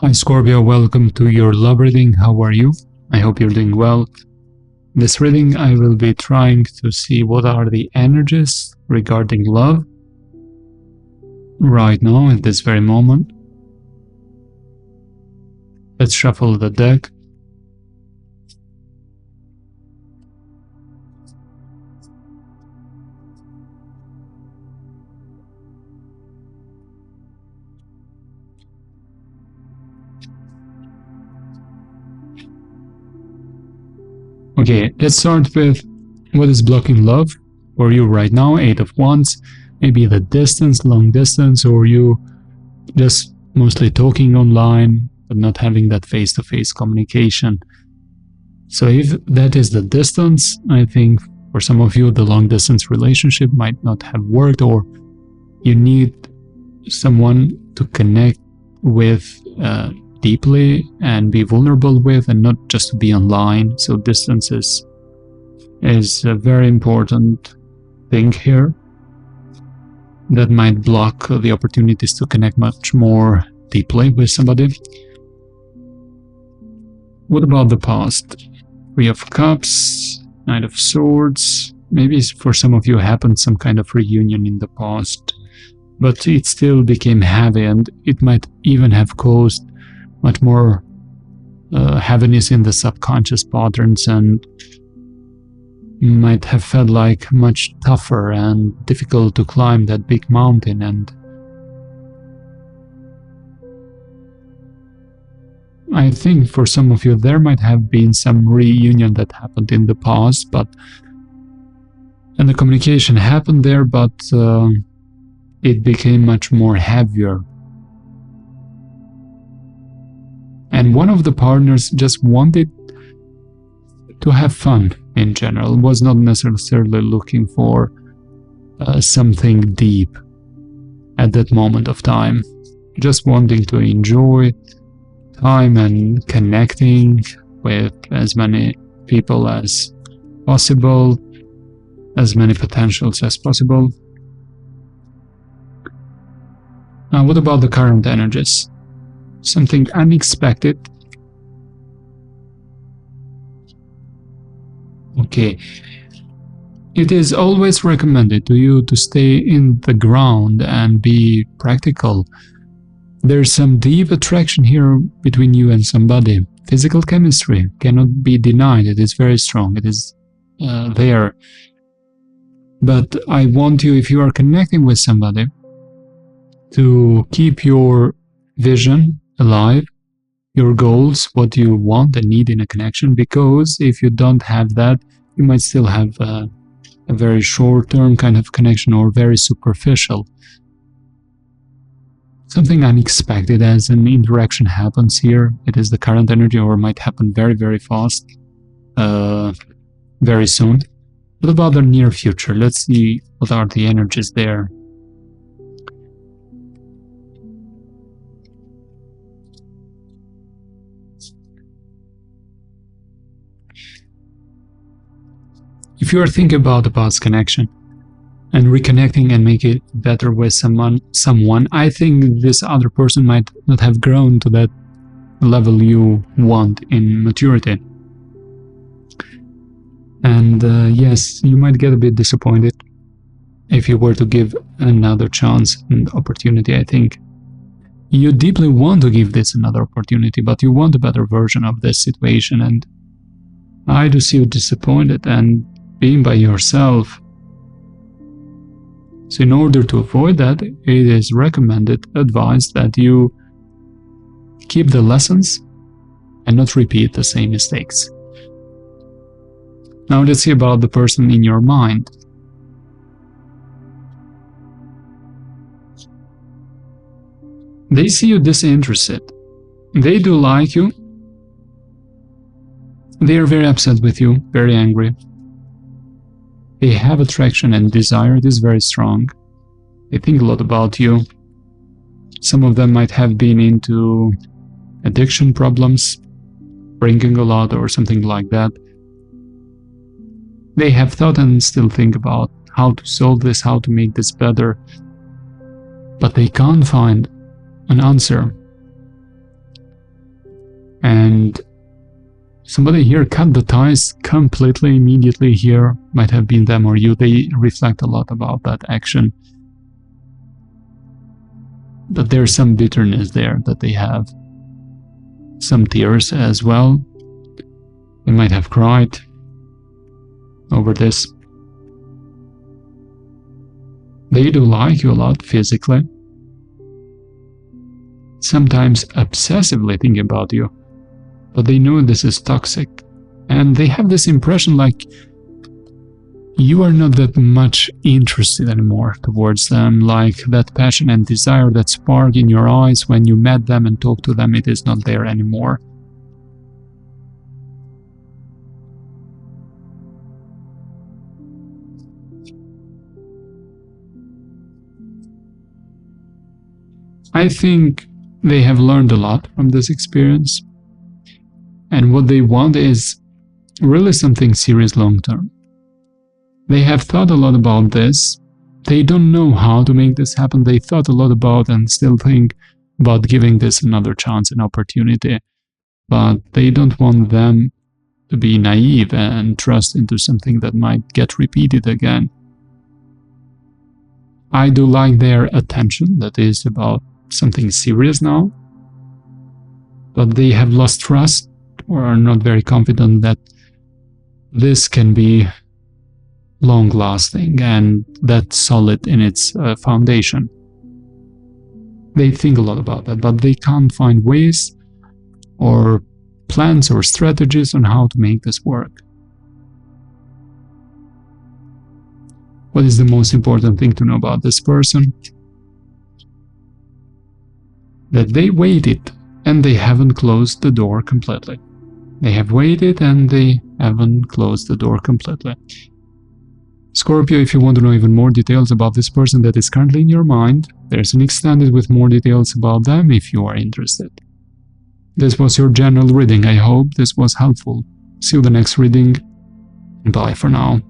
Hi Scorpio, welcome to your love reading. How are you? I hope you're doing well. In this reading, I will be trying to see what are the energies regarding love right now at this very moment. Let's shuffle the deck. Okay, let's start with what is blocking love for you right now. 8 of Wands, maybe the distance, long distance, or you just mostly talking online but not having that face-to-face communication. So if that is the distance, I think for some of you the long distance relationship might not have worked, or you need someone to connect with deeply and be vulnerable with, and not just to be online. So distance is a very important thing here that might block the opportunities to connect much more deeply with somebody. What about the past? 3 of Cups, Knight of Swords. Maybe for some of you happened some kind of reunion in the past, but it still became heavy, and it might even have caused much more heaviness in the subconscious patterns, and might have felt like much tougher and difficult to climb that big mountain. And I think for some of you there might have been some reunion that happened in the past, and the communication happened there, but it became much more heavier. And one of the partners just wanted to have fun in general, was not necessarily looking for something deep at that moment of time, just wanting to enjoy time and connecting with as many people as possible, as many potentials as possible. Now, what about the current energies? Something unexpected. Okay, it is always recommended to you to stay in the ground and be practical. There's some deep attraction here between you and somebody. Physical chemistry cannot be denied. It is very strong. It is there. But I want you, if you are connecting with somebody, to keep your vision alive, your goals, what you want and need in a connection, because if you don't have that, you might still have a very short-term kind of connection, or very superficial. Something unexpected as an interaction happens here. It is the current energy, or might happen very, very fast, very soon. What about the near future? Let's see what are the energies there. If you are thinking about the past connection and reconnecting and make it better with someone, I think this other person might not have grown to that level you want in maturity. And yes, you might get a bit disappointed if you were to give another chance and opportunity. I think you deeply want to give this another opportunity, but you want a better version of this situation, and I do see you disappointed and being by yourself. So in order to avoid that, it is recommended, advised, that you keep the lessons and not repeat the same mistakes. Now let's see about the person in your mind. They see you disinterested. They do like you. They are very upset with you, very angry. They have attraction and desire. It is very strong. They think a lot about you. Some of them might have been into addiction problems, drinking a lot or something like that. They have thought and still think about how to solve this, how to make this better, but they can't find an answer. And somebody here cut the ties completely, immediately here. Might have been them or you. They reflect a lot about that action. But there's some bitterness there that they have. Some tears as well. They might have cried over this. They do like you a lot physically. Sometimes obsessively think about you. But they know this is toxic. And they have this impression like you are not that much interested anymore towards them, like that passion and desire, that spark in your eyes when you met them and talked to them, it is not there anymore. I think they have learned a lot from this experience. And what they want is really something serious long-term. They have thought a lot about this. They don't know how to make this happen. They thought a lot about and still think about giving this another chance, an opportunity. But they don't want them to be naive and trust into something that might get repeated again. I do like their attention, that is about something serious now. But they have lost trust or are not very confident that this can be long-lasting and that solid in its foundation. They think a lot about that, but they can't find ways or plans or strategies on how to make this work. What is the most important thing to know about this person? That they waited and they haven't closed the door completely. They have waited and they haven't closed the door completely. Scorpio, if you want to know even more details about this person that is currently in your mind, there's an extended with more details about them if you are interested. This was your general reading. I hope this was helpful. See you the next reading. Bye for now.